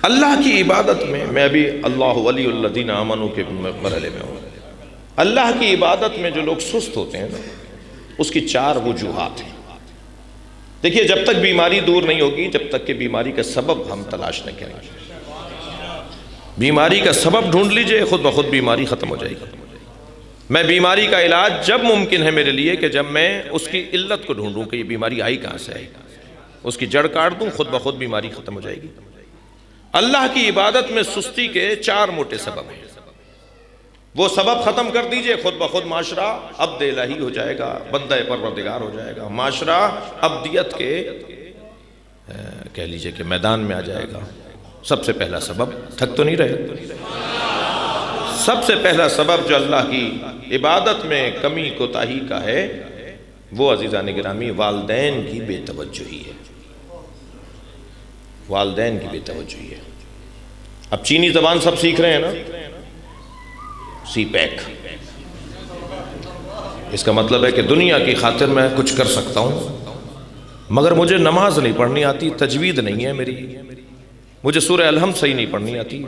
اللہ کی عبادت میں ابھی اللہ ولی الذین آمنوا کے مرحلے میں ہوں. اللہ کی عبادت میں جو لوگ سست ہوتے ہیں نا، اس کی 4 وجوہات ہیں. دیکھیے، جب تک بیماری دور نہیں ہوگی، جب تک کہ بیماری کا سبب ہم تلاش نہ کریں. بیماری کا سبب ڈھونڈ لیجئے، خود بخود بیماری ختم ہو جائے گی. میں بیماری کا علاج جب ممکن ہے میرے لیے کہ جب میں اس کی علت کو ڈھونڈوں کہ یہ بیماری آئی کہاں سے آئی، اس کی جڑ کاٹ دوں، خود بخود بیماری ختم ہو جائے گی. اللہ کی عبادت میں سستی کے 4 موٹے سبب ہیں. وہ سبب ختم کر دیجئے، خود بخود معاشرہ عبد الہی ہو جائے گا، بندہ پروردگار ہو جائے گا. معاشرہ عبدیت کے کہہ لیجئے کہ میدان میں آ جائے گا. سب سے پہلا سبب، تھک تو نہیں رہے، سب سے پہلا سبب جو اللہ کی عبادت میں کمی کوتاہی کا ہے، وہ عزیزان گرامی والدین کی بے توجہی ہے. والدین کی بے توجہی ہے. اب چینی زبان سب سیکھ رہے ہیں نا، سی پیک. اس کا مطلب ہے کہ دنیا کی خاطر میں کچھ کر سکتا ہوں، مگر مجھے نماز نہیں پڑھنی آتی، تجوید نہیں ہے میری، مجھے سورہ الحمد صحیح نہیں پڑھنی آتی.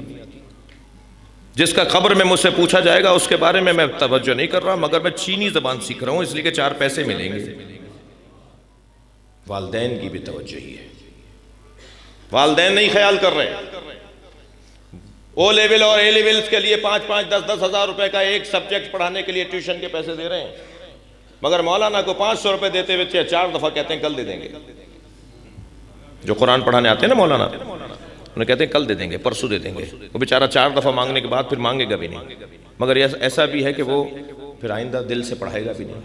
جس کا قبر میں مجھ سے پوچھا جائے گا اس کے بارے میں توجہ نہیں کر رہا، مگر میں چینی زبان سیکھ رہا ہوں اس لیے کہ 4 پیسے ملیں گے. والدین کی بھی توجہی ہے. والدین نہیں خیال کر رہے. او لیول اور اے لیولز کے لیے 5-5 10-10 ہزار روپے کا ایک سبجیکٹ پڑھانے کے لیے ٹیوشن کے پیسے دے رہے ہیں، مگر مولانا کو 500 روپے دیتے ہوئے 4 دفعہ کہتے ہیں کل دے دیں گے. جو قرآن پڑھانے آتے ہیں نا مولانا، انہیں کہتے ہیں کل دے دیں گے، پرسوں دے دیں گے. وہ بیچارہ 4 دفعہ مانگنے کے بعد پھر مانگے گا بھی نہیں، مگر ایسا بھی ہے کہ وہ پھر آئندہ دل سے پڑھائے گا بھی نہیں.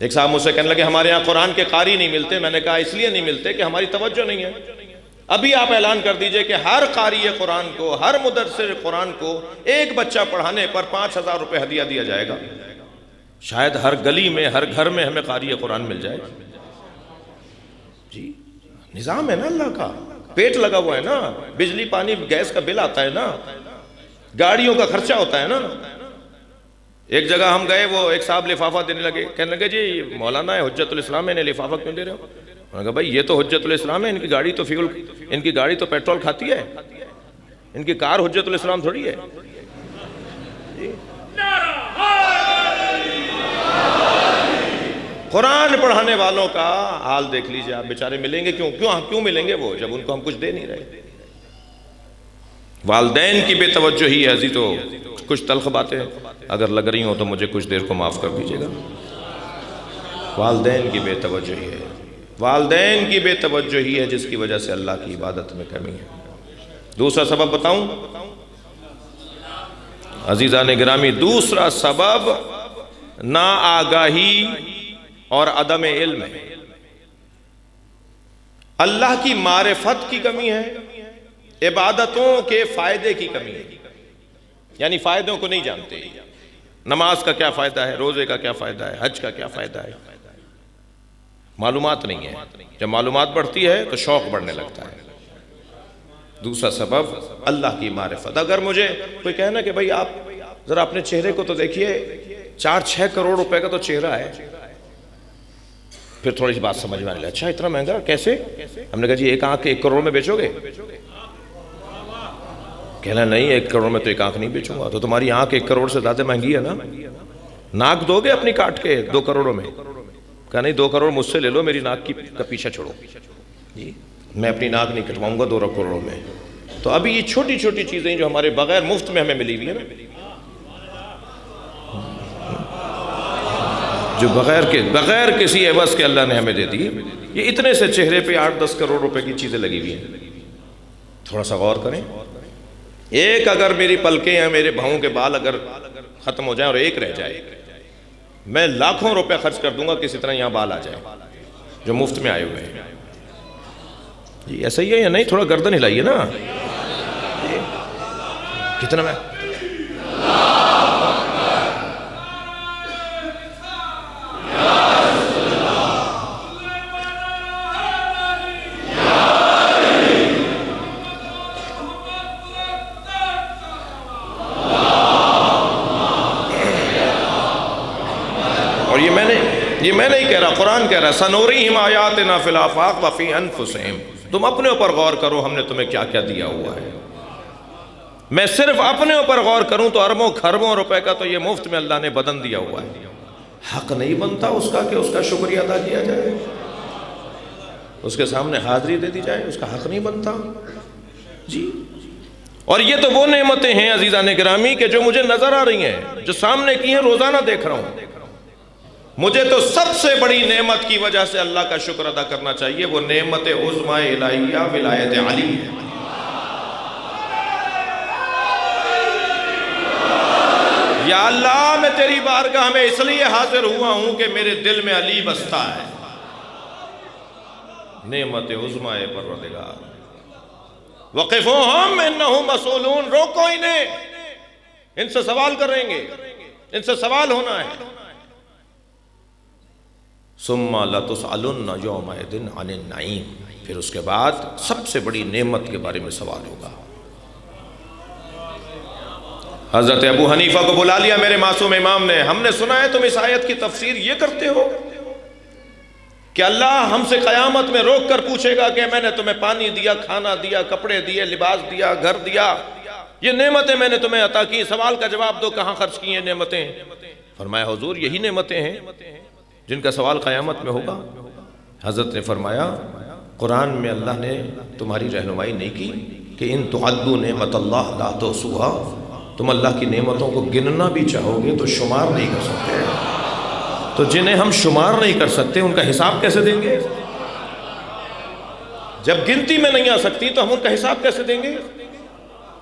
ایک صاحب مجھ سے کہنے لگے ہمارے یہاں قرآن کے قاری نہیں ملتے. میں نے کہا اس لیے نہیں ملتے کہ ہماری توجہ نہیں ہے. ابھی آپ اعلان کر دیجئے کہ ہر قاری قرآن کو، ہر مدرسر قرآن کو ایک بچہ پڑھانے پر 5,000 روپے ہدیہ دیا جائے گا. شاید ہر گلی میں، ہر گھر میں ہمیں قاری قرآن مل جائے. جی نظام ہے نا اللہ کا، پیٹ لگا ہوا ہے نا، بجلی پانی گیس کا بل آتا ہے نا، گاڑیوں کا خرچہ ہوتا ہے نا. ایک جگہ ہم گئے، وہ ایک صاحب لفافہ دینے لگے، کہنے لگے جی مولانا ہے حجت الاسلام ہے، انہیں لفافہ کیوں دے رہے ہو؟ میں نے کہا بھائی یہ تو حجت الاسلام ہے، ان کی گاڑی تو فیول، ان کی گاڑی تو پیٹرول کھاتی ہے، ان کی کار حجت الاسلام تھوڑی ہے. قرآن پڑھانے والوں کا حال دیکھ لیجئے آپ، بیچارے ملیں گے کیوں ملیں گے وہ جب ان کو ہم کچھ دے نہیں رہے. والدین کی بے توجہی ہے. تو کچھ تلخ باتیں اگر لگ رہی ہوں تو مجھے کچھ دیر کو معاف کر دیجئے گا. والدین کی بے توجہی ہے. والدین کی بے توجہی ہے جس کی وجہ سے اللہ کی عبادت میں کمی ہے. دوسرا سبب بتاؤں عزیزان گرامی؟ دوسرا سبب ناآگاہی اور عدم علم ہے. اللہ کی معرفت کی کمی ہے، عبادتوں کے فائدے کی کمی ہے. یعنی فائدوں کو نہیں جانتے. نماز کا کیا فائدہ ہے، روزے کا کیا فائدہ ہے، حج کا کیا فائدہ ہے، معلومات نہیں ہے. جب معلومات بڑھتی ہے تو شوق بڑھنے لگتا ہے. دوسرا سبب اللہ کی معرفت. اگر مجھے کوئی کہنا کہ بھئی آپ ذرا اپنے چہرے کو تو دیکھیے، 4-6 کروڑ روپے کا تو چہرہ ہے، پھر تھوڑی سی بات سمجھ میں آنے لگا، اچھا اتنا مہنگا کیسے؟ ہم نے کہا جی 1 آنکھ 1 کروڑ میں بیچو گے؟ کہنا نہیں 1 کروڑ میں تو 1 آنکھ نہیں بیچوں گا. تو تمہاری آنکھ 1 کروڑ سے زیادہ مہنگی ہے نا. ناک دو گے اپنی کاٹ کے 2 کروڑوں میں؟ کہا نہیں 2 کروڑ مجھ سے لے لو، میری ناک کا پیچھا چھوڑو. جی میں اپنی ناک نہیں کٹواؤں گا 2 کروڑوں میں. تو ابھی یہ چھوٹی چھوٹی چیزیں جو ہمارے بغیر مفت میں ہمیں ملی ہوئی ہیں نا، جو بغیر کسی عوض کے اللہ نے ہمیں دے دی، یہ اتنے سے چہرے پہ 8-10 کروڑ روپے کی چیزیں لگی ہوئی ہیں. تھوڑا سا غور کریں. ایک اگر میری پلکیں ہیں، میرے بھاؤں کے بال اگر ختم ہو جائیں اور ایک رہ جائے، میں لاکھوں روپے خرچ کر دوں گا کسی طرح یہاں بال آ جائے جو مفت میں آئے ہوئے ہیں. جی ایسا ہی ہے یا نہیں؟ تھوڑا گردن ہلائیے نا. کتنا میں یہ میں نہیں کہہ رہا، قرآن کہہ رہا سنوریہم آیاتنا فی الآفاق وفی انفسہم، تم اپنے اوپر غور کرو ہم نے تمہیں کیا کیا دیا ہوا ہے۔ میں صرف اپنے اوپر غور کروں تو اربوں کھربوں روپے کا تو یہ مفت میں اللہ نے بدن دیا ہوا ہے، حق نہیں بنتا اس کا کہ اس کا شکریہ ادا کیا جائے، اس کے سامنے حاضری دے دی جائے، اس کا حق نہیں بنتا جی۔ اور یہ تو وہ نعمتیں ہیں عزیزان گرامی کہ جو مجھے نظر آ رہی ہیں، جو سامنے کی ہیں، روزانہ دیکھ رہا ہوں۔ مجھے تو سب سے بڑی نعمت کی وجہ سے اللہ کا شکر ادا کرنا چاہیے، وہ نعمت عظمی الہیہ ولایت علی ہے۔ یا اللہ میں تیری بارگاہ میں اس لیے حاضر ہوا ہوں کہ میرے دل میں علی بستا ہے، نعمت عظمی پروردگار۔ وقفوہم انہم مسئولون، روکو انہیں، ان سے سوال کریں گے، ان سے سوال ہونا ہے۔ ثم لتسألن یومئذ عن النعیم، پھر اس کے بعد سب سے بڑی نعمت کے بارے میں سوال ہوگا۔ حضرت ابو حنیفہ کو بلا لیا میرے معصوم امام نے، ہم نے سنا ہے تم اس آیت کی تفسیر یہ کرتے ہو کہ اللہ ہم سے قیامت میں روک کر پوچھے گا کہ میں نے تمہیں پانی دیا، کھانا دیا، کپڑے دیے، لباس دیا، گھر دیا، یہ نعمتیں میں نے تمہیں عطا کی، سوال کا جواب دو کہاں خرچ کی ہیں نعمتیں؟ فرمایا حضور یہی نعمتیں ہیں جن کا سوال قیامت میں ہوگا۔ حضرت نے فرمایا قرآن میں اللہ نے تمہاری رہنمائی نہیں کی کہ ان تعدوا نعمت اللہ لا تحصوها، تم اللہ کی نعمتوں کو گننا بھی چاہو گے تو شمار نہیں کر سکتے، تو جنہیں ہم شمار نہیں کر سکتے ان کا حساب کیسے دیں گے؟ جب گنتی میں نہیں آ سکتی تو ہم ان کا حساب کیسے دیں گے؟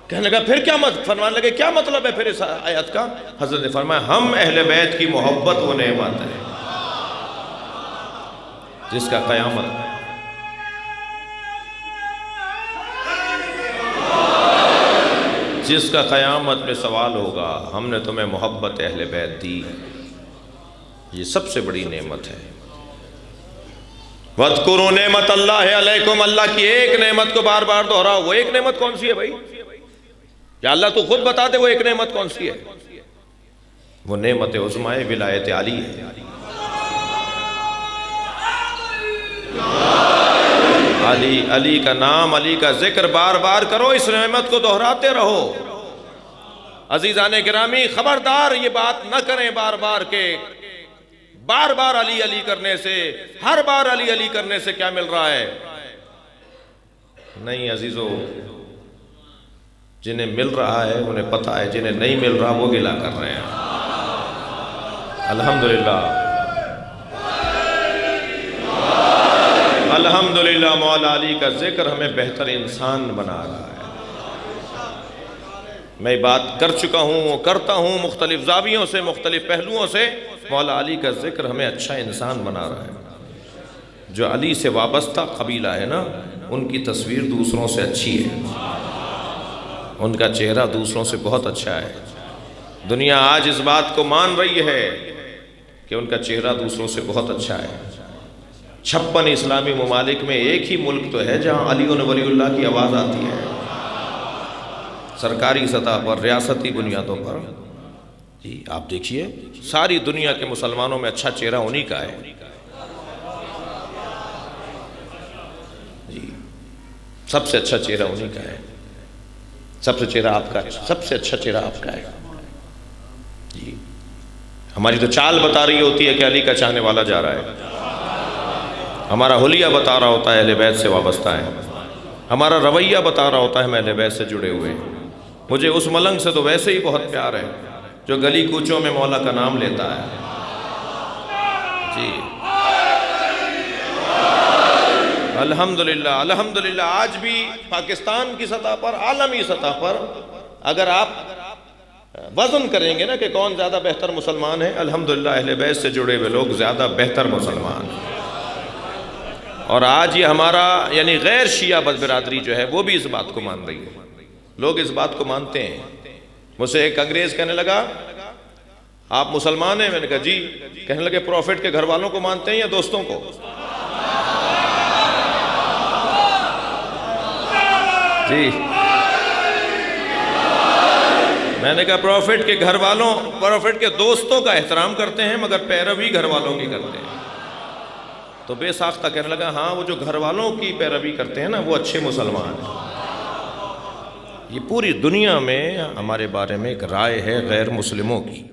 کہنے لگا پھر کیا فرمانے لگے کیا مطلب ہے پھر اس آیت کا؟ حضرت نے فرمایا ہم اہل بیت کی محبت وہ نعمت ہے جس کا قیامت میں سوال ہوگا، ہم نے تمہیں محبت اہل بیت دی، یہ سب سے بڑی نعمت ہے۔ وَاذْكُرُوا نعمت اللہ علیکم، اللہ کی ایک نعمت کو بار بار دہراؤ۔ وہ ایک نعمت کون سی ہے بھائی؟ یا اللہ تو خود بتا دے وہ ایک نعمت کون سی ہے؟ وہ نعمت عظمی ولایت علی ہے۔ علی، علی کا نام، علی کا ذکر بار بار کرو، اس نعمت کو دہراتے رہو۔ عزیزان گرامی خبردار یہ بات نہ کریں بار بار کہ بار بار علی علی کرنے سے، ہر بار علی علی کرنے سے کیا مل رہا ہے؟ نہیں عزیزو، جنہیں مل رہا ہے انہیں پتہ ہے، جنہیں نہیں مل رہا وہ گلہ کر رہے ہیں۔ الحمدللہ الحمدللہ مولا علی کا ذکر ہمیں بہتر انسان بنا رہا ہے۔ میں بات کر چکا ہوں، کرتا ہوں مختلف زاویوں سے، مختلف پہلوؤں سے، مولا علی کا ذکر ہمیں اچھا انسان بنا رہا ہے۔ جو علی سے وابستہ قبیلہ ہے نا، ان کی تصویر دوسروں سے اچھی ہے، ان کا چہرہ دوسروں سے بہت اچھا ہے۔ دنیا آج اس بات کو مان رہی ہے کہ ان کا چہرہ دوسروں سے بہت اچھا ہے۔ 56 اسلامی ممالک میں ایک ہی ملک تو ہے جہاں علی و ولی اللہ کی آواز آتی ہے، سرکاری سطح پر، ریاستی بنیادوں پر۔ جی آپ دیکھیے ساری دنیا کے مسلمانوں میں اچھا چہرہ انہی کا ہے۔ جی سب سے اچھا چہرہ انہی کا ہے، سب سے چہرہ آپ کا، سب سے اچھا چہرہ آپ کا ہے۔ جی ہماری تو چال بتا رہی ہوتی ہے کہ علی کا چاہنے والا جا رہا ہے، ہمارا حلیہ بتا رہا ہوتا ہے اہل بیت سے وابستہ ہے، ہمارا رویہ بتا رہا ہوتا ہے ہم اہل بیت سے جڑے ہوئے ہیں۔ مجھے اس ملنگ سے تو ویسے ہی بہت پیار ہے جو گلی کوچوں میں مولا کا نام لیتا ہے۔ جی الحمدللہ الحمدللہ آج بھی پاکستان کی سطح پر، عالمی سطح پر اگر آپ وزن کریں گے نا کہ کون زیادہ بہتر مسلمان ہے، الحمدللہ اہل بیت سے جڑے ہوئے لوگ زیادہ بہتر مسلمان ہیں۔ اور آج یہ ہمارا یعنی غیر شیعہ برادری جو ہے وہ بھی اس بات کو مان رہی ہے، لوگ اس بات کو مانتے ہیں۔ مجھ سے ایک انگریز کہنے لگا آپ مسلمان ہیں؟ میں نے کہا جی۔ کہنے لگے پروفٹ کے گھر والوں کو مانتے ہیں یا دوستوں کو؟ جی میں نے کہا پروفٹ کے گھر والوں، پروفٹ کے دوستوں کا احترام کرتے ہیں مگر پیروی گھر والوں کی کرتے ہیں۔ تو بے ساختہ کہنے لگا ہاں وہ جو گھر والوں کی پیروی کرتے ہیں نا وہ اچھے مسلمان ہیں۔ یہ پوری دنیا میں ہمارے بارے میں ایک رائے ہے غیر مسلموں کی۔